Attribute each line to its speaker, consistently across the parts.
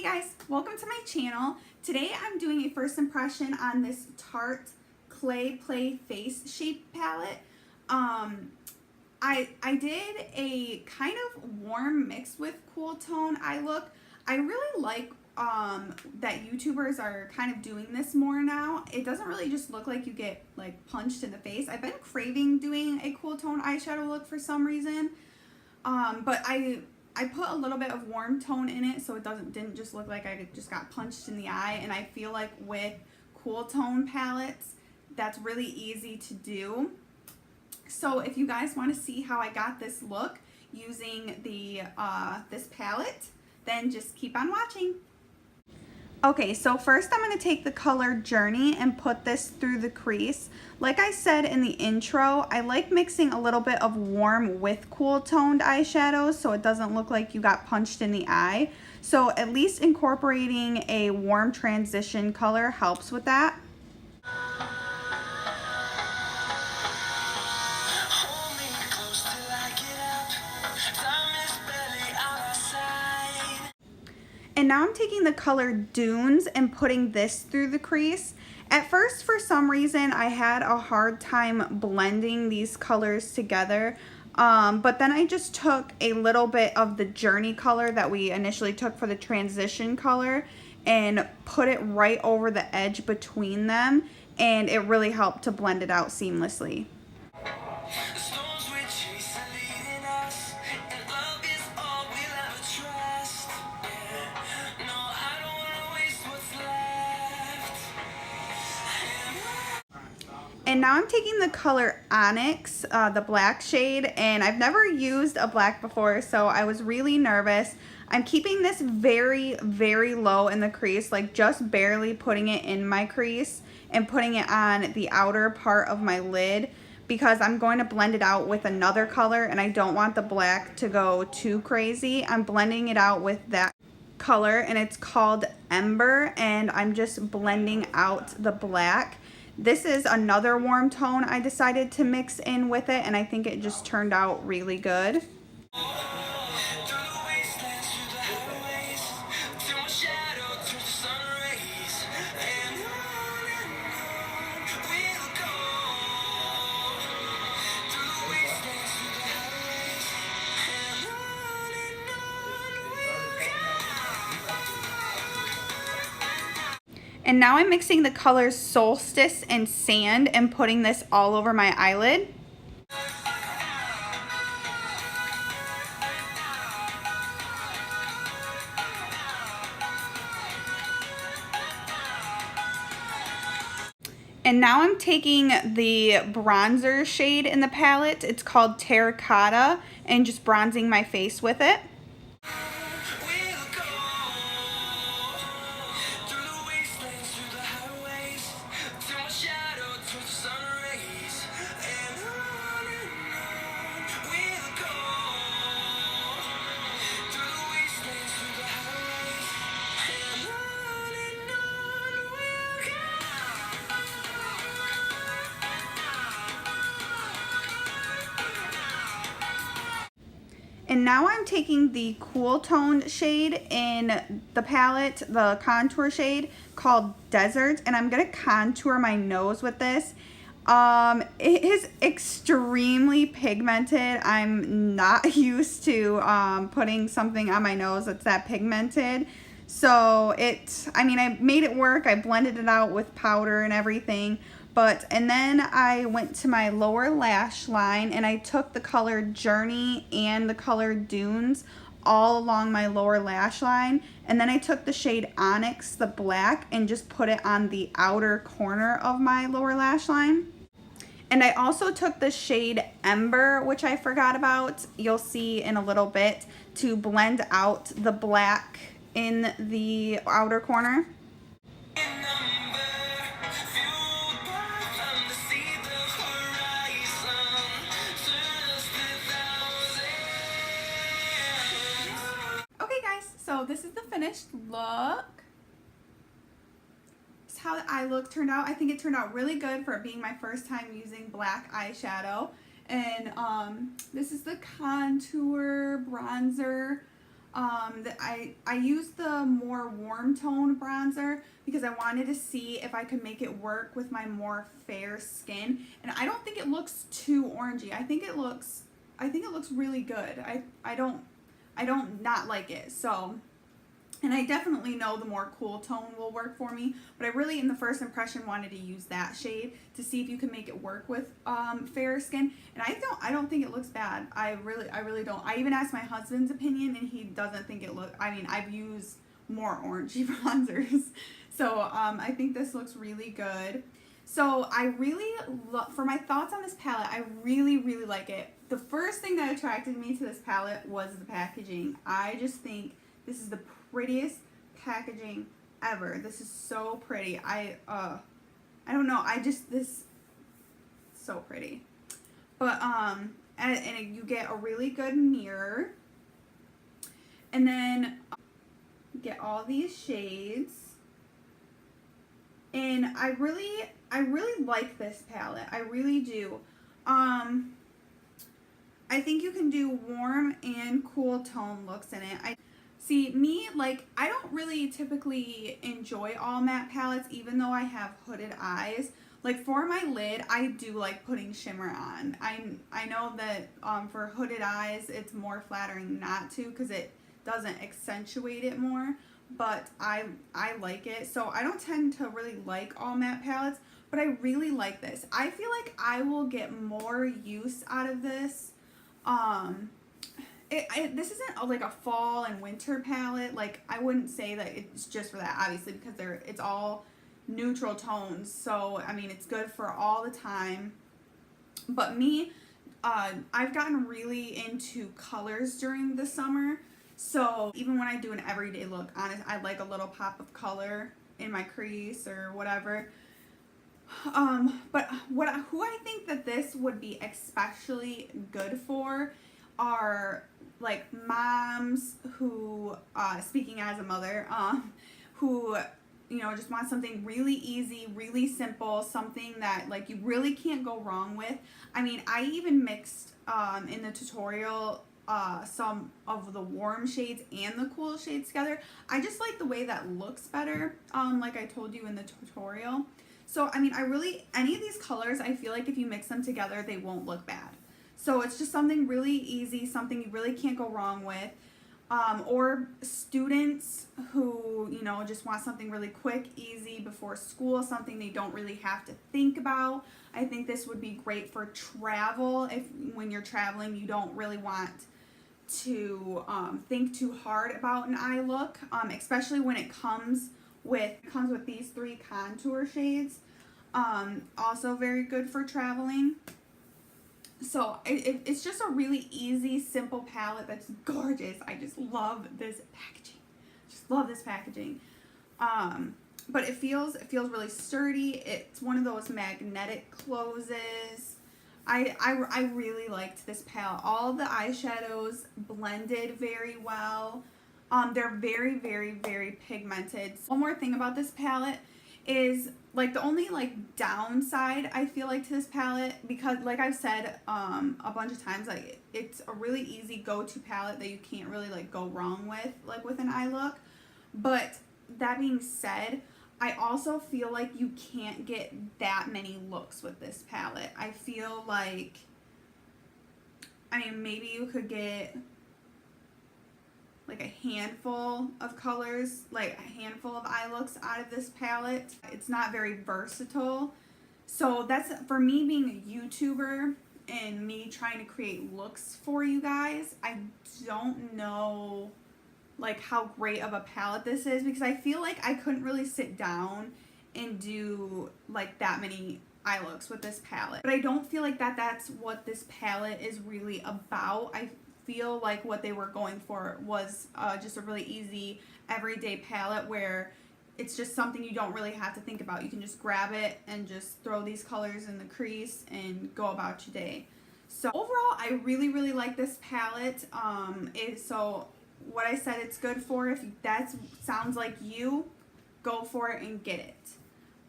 Speaker 1: guys, welcome to my channel. Today I'm doing a first impression on this Tarte Clay Play Face Shape palette. I did a kind of warm mixed with cool tone eye look. I really like that YouTubers are kind of doing this more now. It doesn't really just look like you get like punched in the face. I've been craving doing a cool tone eyeshadow look for some reason. But I put a little bit of warm tone in it so it didn't just look like I just got punched in the eye, and I feel like with cool tone palettes that's really easy to do. So if you guys want to see how I got this look using the this palette, then just keep on watching. Okay, so first I'm going to take the color Journey and put this through the crease. Like I said in the intro, I like mixing a little bit of warm with cool toned eyeshadows so it doesn't look like you got punched in the eye. So at least incorporating a warm transition color helps with that. And now I'm taking the color Dunes and putting this through the crease. At first, for some reason, I had a hard time blending these colors together. But then I just took a little bit of the Journey color that we initially took for the transition color and put it right over the edge between them. And it really helped to blend it out seamlessly. And now I'm taking the color Onyx, the black shade, and I've never used a black before, so I was really nervous. I'm keeping this very, very low in the crease, like just barely putting it in my crease and putting it on the outer part of my lid because I'm going to blend it out with another color and I don't want the black to go too crazy. I'm blending it out with that color and it's called Ember, and I'm just blending out the black. This is another warm tone I decided to mix in with it, and I think it just turned out really good. And now I'm mixing the colors Solstice and Sand and putting this all over my eyelid. And now I'm taking the bronzer shade in the palette. It's called Terracotta, and just bronzing my face with it. And now I'm taking the cool toned shade in the palette, the contour shade called Desert, and I'm gonna contour my nose with this. It is extremely pigmented. I'm not used to putting something on my nose that's that pigmented. So I made it work. I blended it out with powder and everything. And then I went to my lower lash line and I took the color Journey and the color Dunes all along my lower lash line. And then I took the shade Onyx, the black, and just put it on the outer corner of my lower lash line. And I also took the shade Ember, which I forgot about, you'll see in a little bit, to blend out the black in the outer corner. So this is the finished look. This is how the eye look turned out. I think it turned out really good for it being my first time using black eyeshadow. And this is the contour bronzer I used the more warm tone bronzer because I wanted to see if I could make it work with my more fair skin, and I don't think it looks too orangey. I think it looks really good. I don't not like it. So, and I definitely know the more cool tone will work for me, but I really, in the first impression, wanted to use that shade to see if you can make it work with fairer skin. And I don't think it looks bad. I really don't. I even asked my husband's opinion, and he doesn't think it look. I mean, I've used more orangey bronzers, so I think this looks really good. So I really for my thoughts on this palette, I really like it. The first thing that attracted me to this palette was the packaging. I just think this is the prettiest packaging ever. This is so pretty. I don't know. This so pretty. But and you get a really good mirror. And then get all these shades. And I really like this palette. I really do. I think you can do warm and cool tone looks in it. See, me, like, I don't really typically enjoy all matte palettes, even though I have hooded eyes. Like, for my lid, I do like putting shimmer on. I know that for hooded eyes, it's more flattering not to because it doesn't accentuate it more. But I like it. So I don't tend to really like all matte palettes, but I really like this. I feel like I will get more use out of this. This isn't like a fall and winter palette. Like, I wouldn't say that it's just for that, obviously, because it's all neutral tones. So, I mean, it's good for all the time. But me, I've gotten really into colors during the summer. So, even when I do an everyday look, I like a little pop of color in my crease or whatever. But who I think that this would be especially good for are like moms who, speaking as a mother, who, you know, just want something really easy, really simple, something that like you really can't go wrong with. I mean, I even mixed in the tutorial some of the warm shades and the cool shades together. I just like the way that looks better, like I told you in the tutorial. So, I mean, any of these colors, I feel like if you mix them together, they won't look bad. So it's just something really easy, something you really can't go wrong with. Or students who, you know, just want something really quick, easy before school, something they don't really have to think about. I think this would be great for travel. When you're traveling, you don't really want to think too hard about an eye look, especially when it comes with these three contour shades. Also very good for traveling. So it's just a really easy, simple palette that's gorgeous. I just love this packaging. Just love this packaging. But it feels really sturdy. It's one of those magnetic closes. I really liked this palette. All the eyeshadows blended very well. They're very, very, very pigmented. One more thing about this palette is like the only like downside I feel like to this palette, because like I've said a bunch of times, like it's a really easy go-to palette that you can't really like go wrong with, like with an eye look. But that being said, I also feel like you can't get that many looks with this palette. I feel like, I mean, maybe you could get like a handful of colors, like a handful of eye looks out of this palette. It's not very versatile. So that's, for me being a YouTuber and me trying to create looks for you guys, I don't know like how great of a palette this is, because I feel like I couldn't really sit down and do like that many eye looks with this palette. But I don't feel like that's what this palette is really about. I feel like what they were going for was just a really easy everyday palette where it's just something you don't really have to think about. You can just grab it and just throw these colors in the crease and go about your day. So overall, I really, really like this palette. So what I said it's good for, if that sounds like you, go for it and get it.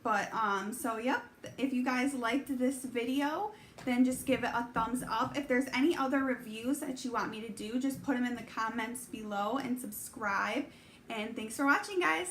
Speaker 1: But so yep, if you guys liked this video, then just give it a thumbs up. If there's any other reviews that you want me to do, just put them in the comments below and subscribe. And thanks for watching, guys.